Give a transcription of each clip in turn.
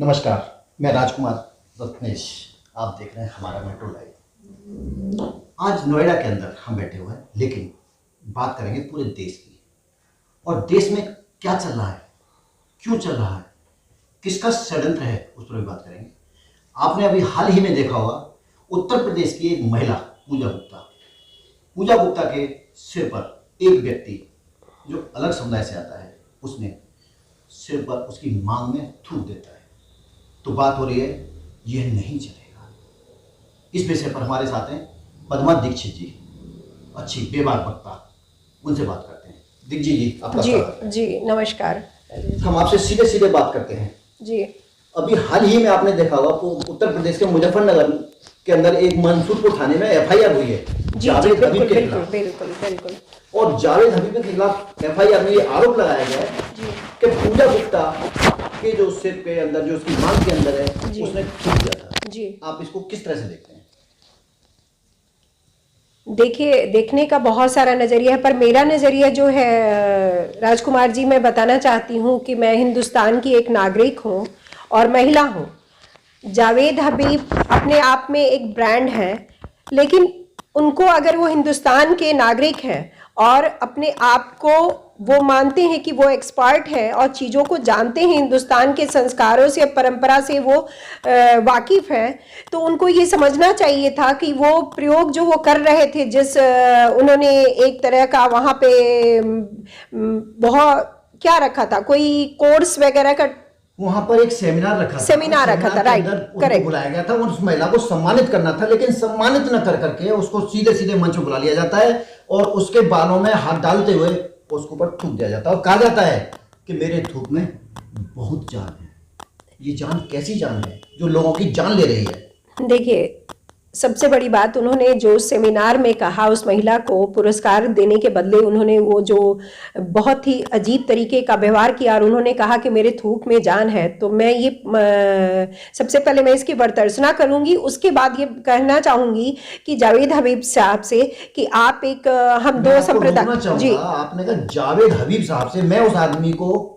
नमस्कार, मैं राजकुमार रत्नेश। आप देख रहे हैं हमारा मेट्रो लाइव। आज नोएडा के अंदर हम बैठे हुए हैं, लेकिन बात करेंगे पूरे देश की। और देश में क्या चल रहा है, क्यों चल रहा है, किसका षड्यंत्र है, उस पर भी बात करेंगे। आपने अभी हाल ही में देखा होगा, उत्तर प्रदेश की एक महिला पूजा गुप्ता के सिर पर एक व्यक्ति जो अलग समुदाय से आता है, उसने सिर पर उसकी मांग में थूक देता है। तो बात हो रही है, यह नहीं चलेगा। इस विषय पर हमारे साथ हैं पद्मा दीक्षित जी, अच्छी बेबाक वक्ता, उनसे बात करते हैं। दीक्षित जी, आपका स्वागत है। जी नमस्कार। हम आपसे सीधे सीधे बात करते हैं। जी, अभी हाल ही में आपने देखा होगा, उत्तर प्रदेश के मुजफ्फरनगर के अंदर एक मंसूरपुर थाने में एफआईआर हुई है जावेद हबीब के खिलाफ। बिल्कुल। और जावेद हबीब के खिलाफ एफआईआर में ये आरोप लगाया गया है कि पूजा गुप्ता के जो सिर के अंदर, जो उसकी मांग के अंदर है, उसने थूक दिया था। जी, आप इसको किस तरह से देखते हैं? देखिए, देखने का बहुत सारा नज़रिया है, पर मेरा नज़रिया जो है राजकुमार जी, मैं बताना चाहती हूँ कि मैं हिंदुस्तान की एक नागरिक हूँ और महिला हूँ। जावेद हबीब अपने आप में एक ब्रांड है, लेकिन उनको, अगर वो हिंदुस्तान के नागरिक हैं और अपने आप को वो मानते हैं कि वो एक्सपर्ट हैं और चीज़ों को जानते हैं, हिंदुस्तान के संस्कारों से, परंपरा से वो वाकिफ़ हैं, तो उनको ये समझना चाहिए था कि वो प्रयोग जो वो कर रहे थे, जिस उन्होंने एक तरह का वहाँ पे बहुत क्या रखा था, कोई कोर्स वगैरह का, वहां पर एक सेमिनार रखा था, राइट, करेक्ट, बुलाया गया था। उस महिला को सम्मानित करना था, लेकिन सम्मानित न कर करके उसको सीधे सीधे मंच पर बुला लिया जाता है और उसके बालों में हाथ डालते हुए उसके ऊपर थूक दिया जाता है और कहा जाता है कि मेरे थूक में बहुत जान है। ये जान कैसी जान है जो लोगों की जान ले रही है? देखिए, सबसे बड़ी बात, उन्होंने जो सेमिनार में कहा, उस महिला को पुरस्कार देने के बदले उन्होंने वो जो बहुत ही अजीब तरीके का व्यवहार किया और उन्होंने कहा कि मेरे थूक में जान है, तो मैं ये सबसे पहले मैं इसकी बर्तरसना करूंगी। उसके बाद ये कहना चाहूंगी कि जावेद हबीब साहब से कि आप एक हम दो संप्रदाय। जी, आपने कहा जावेद हबीब साहब से, मैं उस आदमी को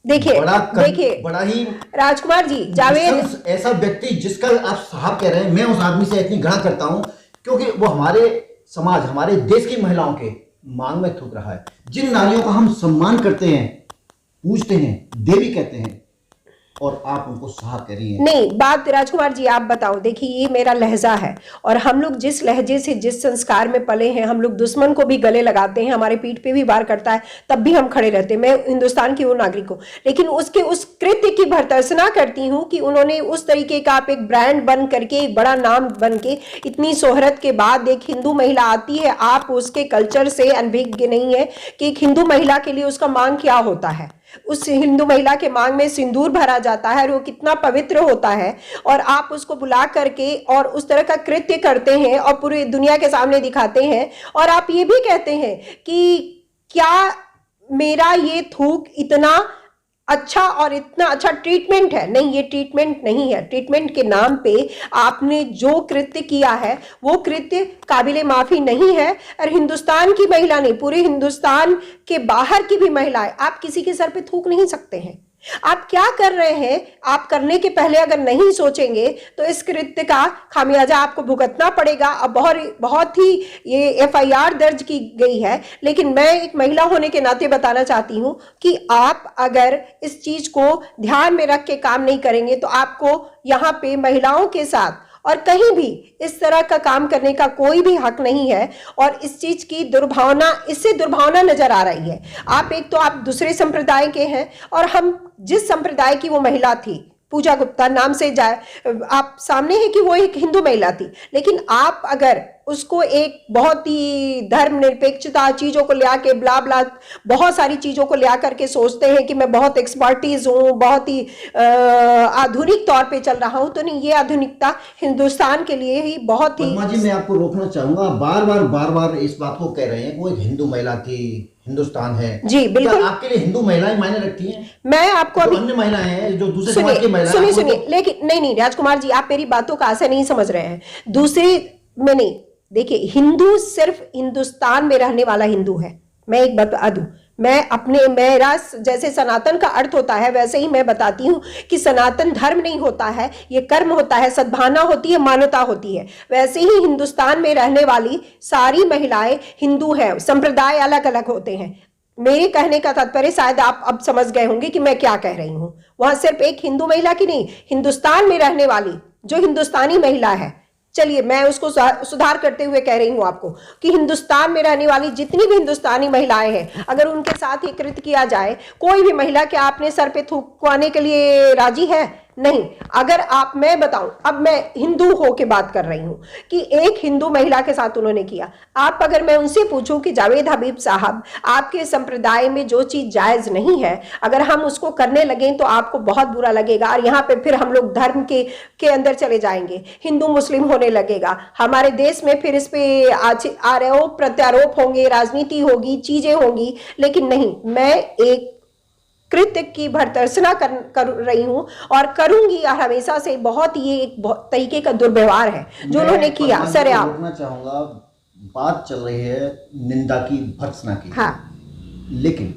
देखिए बड़ा ही राजकुमार जी, जावेद ऐसा व्यक्ति जिसका आप साहब कह रहे हैं, मैं उस आदमी से इतनी घृणा करता हूं क्योंकि वो हमारे समाज, हमारे देश की महिलाओं के मांग में थूक रहा है। जिन नारियों का हम सम्मान करते हैं, पूजते हैं, देवी कहते हैं, और आप उनको साहब कह रही हैं। नहीं, बात राजकुमार जी आप बताओ। देखिए, ये मेरा लहजा है और हम लोग जिस लहजे से, जिस संस्कार में पले हैं, हम लोग दुश्मन को भी गले लगाते हैं, हमारे पीठ पे भी वार करता है, तब भी हम खड़े रहते हैं। मैं हिंदुस्तान की वो नागरिक हूँ, लेकिन उसके उस कृत्य की भर्त्सना करती हूँ कि उन्होंने उस तरीके का, आप एक ब्रांड बन करके, एक बड़ा नाम बन के, इतनी शोहरत के बाद एक हिंदू महिला आती है, आप उसके कल्चर से अनभिज्ञ नहीं है कि एक हिंदू महिला के लिए उसका मांग क्या होता है। उस हिंदू महिला के मांग में सिंदूर भरा जाता है और वो कितना पवित्र होता है, और आप उसको बुला करके और उस तरह का कृत्य करते हैं और पूरी दुनिया के सामने दिखाते हैं, और आप ये भी कहते हैं कि क्या मेरा ये थूक इतना अच्छा और इतना अच्छा ट्रीटमेंट है। नहीं, ये ट्रीटमेंट नहीं है। ट्रीटमेंट के नाम पे आपने जो कृत्य किया है वो कृत्य काबिले माफी नहीं है। और हिंदुस्तान की महिला नहीं, पूरे हिंदुस्तान के बाहर की भी महिलाएं, आप किसी के सर पे थूक नहीं सकते हैं। आप क्या कर रहे हैं, आप करने के पहले अगर नहीं सोचेंगे तो इस कृत्य का खामियाजा आपको भुगतना पड़ेगा। अब बहुत ही ये एफआईआर दर्ज की गई है, लेकिन मैं एक महिला होने के नाते बताना चाहती हूं कि आप अगर इस चीज को ध्यान में रख के काम नहीं करेंगे तो आपको यहाँ पे महिलाओं के साथ और कहीं भी इस तरह का काम करने का कोई भी हक नहीं है। और इस चीज की दुर्भावना, इससे दुर्भावना नजर आ रही है। आप एक तो आप दूसरे संप्रदाय के हैं और हम जिस संप्रदाय की वो महिला थी, पूजा गुप्ता नाम से आप सामने है कि वो एक हिंदू महिला थी, लेकिन आप अगर उसको एक बहुत ही धर्मनिरपेक्षता चीज़ों को ले आके ब्ला ब्ला बहुत सारी चीज़ों को ले आकर के सोचते हैं कि मैं बहुत एक्सपर्टीज हूँ, बहुत ही आधुनिक तौर पे चल रहा हूँ, तो नहीं, ये आधुनिकता हिंदुस्तान के लिए ही बहुत ही। पद्मा जी, मैं आपको रोकना चाहूंगा, बार बार इस बात को कह रहे हैं वो एक हिंदू महिला थी, हिंदुस्तान है। जी बिल्कुल। आपके लिए हिंदू महिलाएं मायने रखती हैं? मैं आपको अभी अन्य महिलाएं हैं जो दूसरे समाज की महिलाएं, सुनिए, लेकिन नहीं राजकुमार जी, आप मेरी बातों का ऐसे नहीं समझ रहे हैं। दूसरे में नहीं, देखिए, हिंदू सिर्फ हिंदुस्तान में रहने वाला हिंदू है। मैं एक बता दूं, मेरा जैसे सनातन का अर्थ होता है वैसे ही मैं बताती हूँ कि सनातन धर्म नहीं होता है, ये कर्म होता है, सद्भावना होती है, मानवता होती है। वैसे ही हिंदुस्तान में रहने वाली सारी महिलाएं हिंदू हैं, संप्रदाय अलग अलग होते हैं। मेरे कहने का तात्पर्य शायद आप अब समझ गए होंगे कि मैं क्या कह रही हूं। वहां सिर्फ एक हिंदू महिला की नहीं, हिंदुस्तान में रहने वाली जो हिंदुस्तानी महिला है, चलिए मैं उसको सुधार करते हुए कह रही हूं आपको कि हिंदुस्तान में रहने वाली जितनी भी हिंदुस्तानी महिलाएं हैं, अगर उनके साथ ही कृत्य किया जाए, कोई भी महिला क्या अपने सर पे थूकवाने के लिए राजी है? नहीं। अगर आप, मैं बताऊं, अब मैं हिंदू हो के बात कर रही हूं कि एक हिंदू महिला के साथ उन्होंने किया। आप अगर मैं उनसे पूछूं कि जावेद हबीब साहब, आपके संप्रदाय में जो चीज जायज नहीं है, अगर हम उसको करने लगे तो आपको बहुत बुरा लगेगा, और यहाँ पे फिर हम लोग धर्म के अंदर चले जाएंगे, हिंदू मुस्लिम होने लगेगा हमारे देश में, फिर इस पे आरोप प्रत्यारोप होंगे, राजनीति होगी, चीजें होंगी। लेकिन नहीं, मैं एक कृत्य की भर्त्सना कर रही हूं और करूंगी, और हमेशा से बहुत ये एक तरीके का दुर्व्यवहार है जो उन्होंने किया। सर आप रोकना चाहूंगा, बात चल रही है निंदा की, भर्त्सना की। हाँ, लेकिन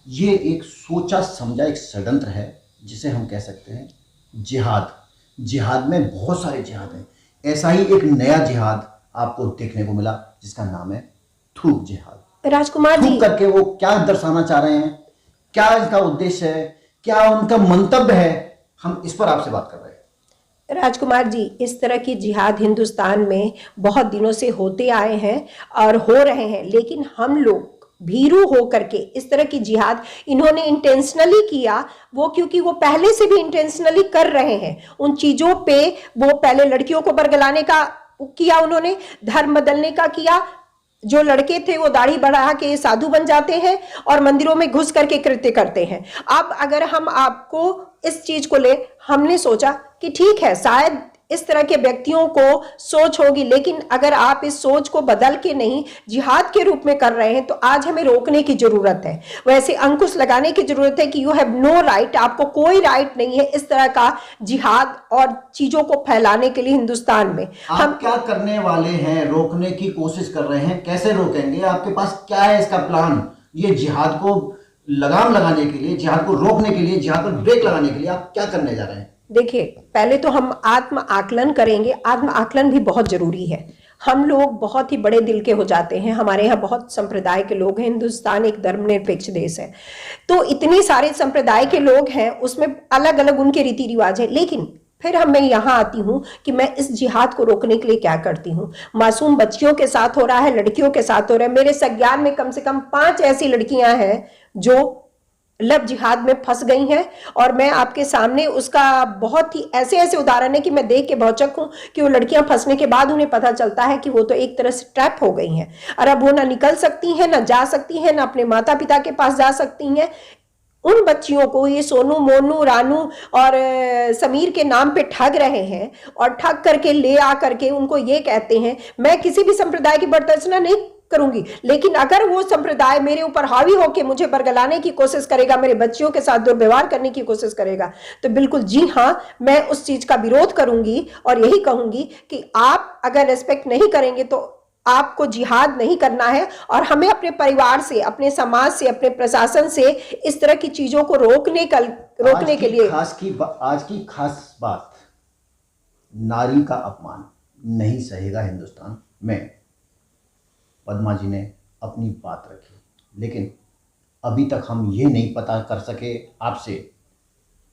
ये एक सोचा समझा एक षड्यंत्र है जिसे हम कह सकते हैं जिहाद। जिहाद में बहुत सारे जिहाद हैं, ऐसा ही एक नया जिहाद आपको देखने को मिला जिसका नाम है थूक जिहाद। राजकुमार जी, थूक करके वो क्या दर्शाना चाह रहे हैं, क्या इसका उद्देश्य है, क्या उनका मंतव्य है, हम इस पर आपसे बात कर रहे हैं। राजकुमार जी, इस तरह की जिहाद हिंदुस्तान में बहुत दिनों से होते आए हैं और हो रहे हैं, लेकिन हम लोग भीरू हो करके इस तरह की जिहाद इन्होंने इंटेंशनली किया, वो क्योंकि वो पहले से भी इंटेंशनली कर रहे हैं उन चीजों पे। वो पहले लड़कियों को बरगलाने का किया, उन्होंने धर्म बदलने का किया, जो लड़के थे वो दाढ़ी बढ़ा के साधु बन जाते हैं और मंदिरों में घुस करके कृत्य करते हैं। अब अगर हम आपको इस चीज को ले, हमने सोचा कि ठीक है, शायद इस तरह के व्यक्तियों को सोच होगी, लेकिन अगर आप इस सोच को बदल के नहीं जिहाद के रूप में कर रहे हैं तो आज हमें रोकने की जरूरत है, वैसे अंकुश लगाने की जरूरत है कि यू हैव नो राइट, आपको कोई राइट नहीं है इस तरह का जिहाद और चीजों को फैलाने के लिए हिंदुस्तान में। हम क्या करने वाले हैं? रोकने की कोशिश कर रहे हैं, कैसे रोकेंगे? आपके पास क्या है इसका प्लान? ये जिहाद को लगाम लगाने के लिए, जिहाद को रोकने के लिए, जिहाद पर ब्रेक लगाने के लिए आप क्या करने जा रहे हैं? देखिए, पहले तो हम आत्म आकलन करेंगे। आत्म आकलन भी बहुत जरूरी है। हम लोग बहुत ही बड़े दिल के हो जाते हैं, हमारे यहाँ बहुत संप्रदाय के लोग हैं, हिंदुस्तान एक धर्मनिरपेक्ष देश है, तो इतने सारे संप्रदाय के लोग हैं, उसमें अलग अलग उनके रीति रिवाज है। लेकिन फिर मैं यहाँ आती हूँ कि मैं इस जिहाद को रोकने के लिए क्या करती हूँ। मासूम बच्चियों के साथ हो रहा है, लड़कियों के साथ हो रहा है। मेरे संज्ञान में कम से कम 5 ऐसी लड़कियां हैं जो लव जिहाद में फंस गई हैं, और मैं आपके सामने उसका बहुत ही ऐसे ऐसे उदाहरण है कि मैं देख के भौचक हूं कि वो लड़कियां फंसने के बाद उन्हें पता चलता है कि वो तो एक तरह से ट्रैप हो गई हैं, और अब वो ना निकल सकती हैं, ना जा सकती हैं, ना अपने माता पिता के पास जा सकती हैं। उन बच्चियों को ये सोनू, मोनू, रानू और समीर के नाम पे ठग रहे हैं, और ठग करके ले आ करके उनको ये कहते हैं। मैं किसी भी संप्रदाय की बरतरना नहीं करूंगी, लेकिन अगर वो संप्रदाय मेरे ऊपर हावी होकर मुझे बरगलाने की कोशिश करेगा, मेरे बच्चियों के साथ दुर्व्यवहार करने की कोशिश करेगा, तो बिल्कुल जी हाँ, मैं उस चीज का विरोध करूंगी और यही कहूंगी कि आप अगर रेस्पेक्ट नहीं करेंगे तो आपको जिहाद नहीं करना है, और हमें अपने परिवार से, अपने समाज से, अपने प्रशासन से इस तरह की चीजों को रोकने के लिए। आज की खास बात, नारी का अपमान नहीं सहेगा हिंदुस्तान में। पद्मा जी ने अपनी बात रखी, लेकिन अभी तक हम ये नहीं पता कर सके आपसे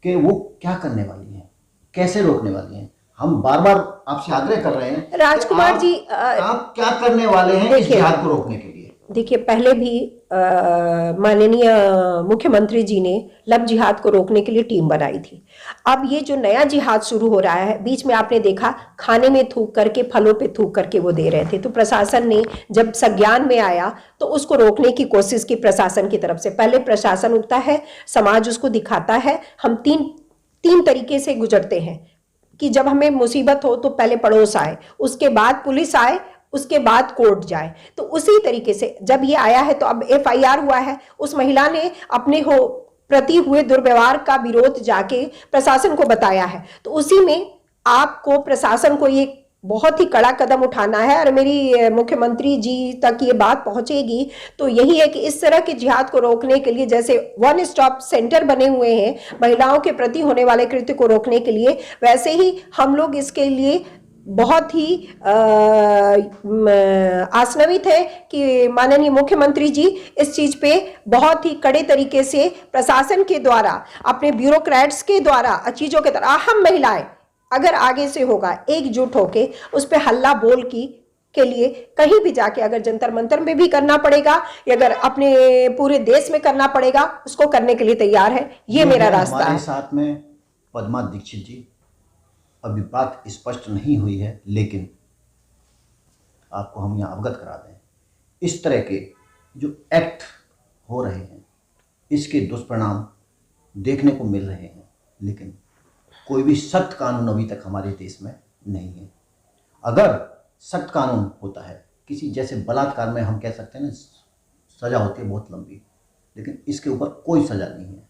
कि वो क्या करने वाली हैं, कैसे रोकने वाली हैं। हम बार बार आपसे आग्रह कर रहे हैं राजकुमार जी, आप क्या करने वाले हैं इस जिहाद को रोकने के लिए? देखिए, पहले भी माननीय मुख्यमंत्री जी ने लव जिहाद को रोकने के लिए टीम बनाई थी। अब ये जो नया जिहाद शुरू हो रहा है, बीच में आपने देखा खाने में थूक करके, फलों पे थूक करके वो दे रहे थे, तो प्रशासन ने जब संज्ञान में आया तो उसको रोकने की कोशिश की प्रशासन की तरफ से। पहले प्रशासन उठता है, समाज उसको दिखाता है। हम तीन तरीके से गुजरते हैं कि जब हमें मुसीबत हो तो पहले पड़ोस आए, उसके बाद पुलिस आए, उसके बाद कोर्ट जाए। तो उसी तरीके से जब ये आया है तो अब FIR हुआ है, उस महिला ने अपने प्रति हुए दुर्व्यवहार का विरोध जाके प्रशासन को बताया है, तो उसी में आपको प्रशासन को ये बहुत ही कड़ा कदम उठाना है। और मेरी मुख्यमंत्री जी तक ये बात पहुंचेगी तो यही है कि इस तरह के जिहाद को रोकने के लिए जैसे वन स्टॉप सेंटर बने हुए हैं महिलाओं के प्रति होने वाले कृत्य को रोकने के लिए, वैसे ही हम लोग इसके लिए बहुत ही आशान्वित है कि माननीय मुख्यमंत्री जी इस चीज पे बहुत ही कड़े तरीके से प्रशासन के द्वारा, अपने ब्यूरोक्रेट्स के द्वारा, चीजों के द्वारा, हम महिलाएं अगर आगे से होगा एकजुट होके उस पे हल्ला बोल की के लिए कहीं भी जाके अगर जंतर मंतर में भी करना पड़ेगा या अगर अपने पूरे देश में करना पड़ेगा, उसको करने के लिए तैयार है। ये मेरा रास्ता है। हमारे साथ में पद्मा दीक्षित जी, अभी बात स्पष्ट नहीं हुई है लेकिन आपको हम यहाँ अवगत करा दें, इस तरह के जो एक्ट हो रहे हैं इसके दुष्परिणाम देखने को मिल रहे हैं, लेकिन कोई भी सख्त कानून अभी तक हमारे देश में नहीं है। अगर सख्त कानून होता है, किसी जैसे बलात्कार में हम कह सकते हैं ना सज़ा होती है बहुत लंबी, लेकिन इसके ऊपर कोई सज़ा नहीं है,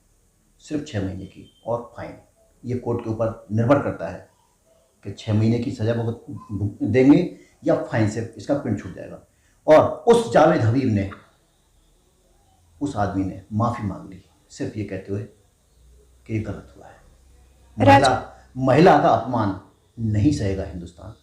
सिर्फ 6 महीने की और फाइन। ये कोर्ट के ऊपर निर्भर करता है कि 6 महीने की सज़ा देंगे या फाइन से इसका पिंड छूट जाएगा। और उस जावेद हबीब ने, उस आदमी ने माफ़ी मांग ली सिर्फ ये कहते हुए कि ये गलत हुआ है। महिला का अपमान नहीं सहेगा हिंदुस्तान।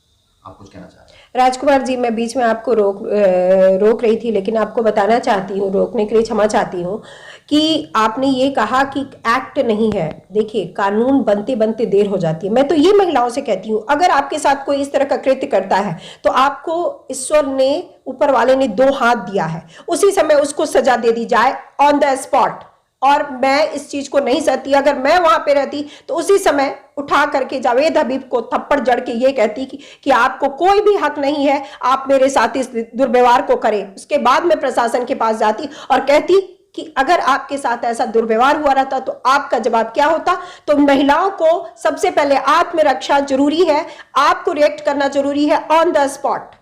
आप कुछ कहना चाह रहे हैं? राजकुमार जी, मैं बीच में आपको रोक रही थी, लेकिन आपको बताना चाहती हूँ, रोकने के लिए क्षमा चाहती हूँ कि आपने ये कहा कि एक्ट नहीं है। देखिए, कानून बनते बनते देर हो जाती है। मैं तो ये महिलाओं से कहती हूँ, अगर आपके साथ कोई इस तरह का कृत्य करता है तो आपको ईश्वर ने, ऊपर वाले ने 2 हाथ दिया है, उसी समय उसको सजा दे दी जाए ऑन द स्पॉट। और मैं इस चीज को नहीं सहती। अगर मैं वहां पे रहती तो उसी समय उठा करके जावेद हबीब को थप्पड़ जड़ के ये कहती कि आपको कोई भी हक नहीं है, आप मेरे साथ इस दुर्व्यवहार को करें। उसके बाद मैं प्रशासन के पास जाती और कहती कि अगर आपके साथ ऐसा दुर्व्यवहार हुआ रहता तो आपका जवाब क्या होता। तो महिलाओं को सबसे पहले आत्मरक्षा जरूरी है, आपको रिएक्ट करना जरूरी है on the spot.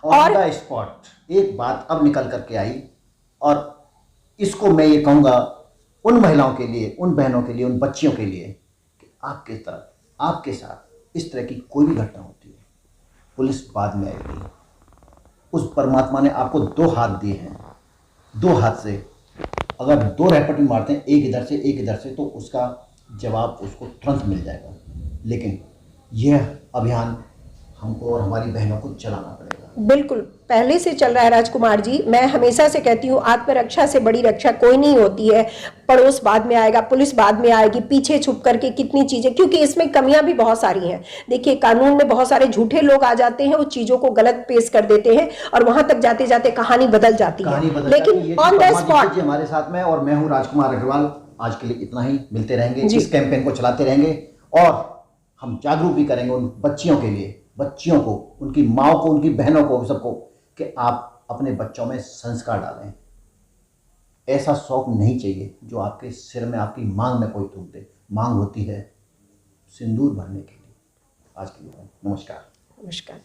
On the spot एक बात अब निकल करके आई, और इसको मैं ये कहूँगा उन महिलाओं के लिए, उन बहनों के लिए, उन बच्चियों के लिए कि आपके तरफ, आपके साथ इस तरह की कोई भी घटना होती है, पुलिस बाद में आएगी। उस परमात्मा ने आपको 2 हाथ दिए हैं, 2 हाथ से अगर 2 रैपट मारते हैं, एक इधर से एक इधर से, तो उसका जवाब उसको तुरंत मिल जाएगा। लेकिन यह अभियान हमको और हमारी बहनों को चलाना पड़ेगा। बिल्कुल पहले से चल रहा है राजकुमार जी। मैं हमेशा से कहती हूँ, आत्मरक्षा से बड़ी रक्षा कोई नहीं होती है। पड़ोस बाद में आएगा, पुलिस बाद में आएगी, पीछे छुप करके कितनी चीजें, क्योंकि इसमें कमियां भी बहुत सारी हैं। देखिए, कानून में बहुत सारे झूठे लोग आ जाते हैं, वो चीजों को गलत पेश कर देते हैं और वहां तक जाते जाते कहानी बदल जाती है। लेकिन ऑन द स्पॉट हमारे साथ में, और मैं हूँ राजकुमार अग्रवाल। आज के लिए इतना ही, मिलते रहेंगे, इस कैंपेन को चलाते रहेंगे और हम जागरूक भी करेंगे उन बच्चियों के लिए, बच्चियों को, उनकी माओ को, उनकी बहनों को, सबको, कि आप अपने बच्चों में संस्कार डालें। ऐसा शौक नहीं चाहिए जो आपके सिर में, आपकी मांग में कोई थूक दे। मांग होती है सिंदूर भरने के लिए। आज के लिए नमस्कार। नमस्कार।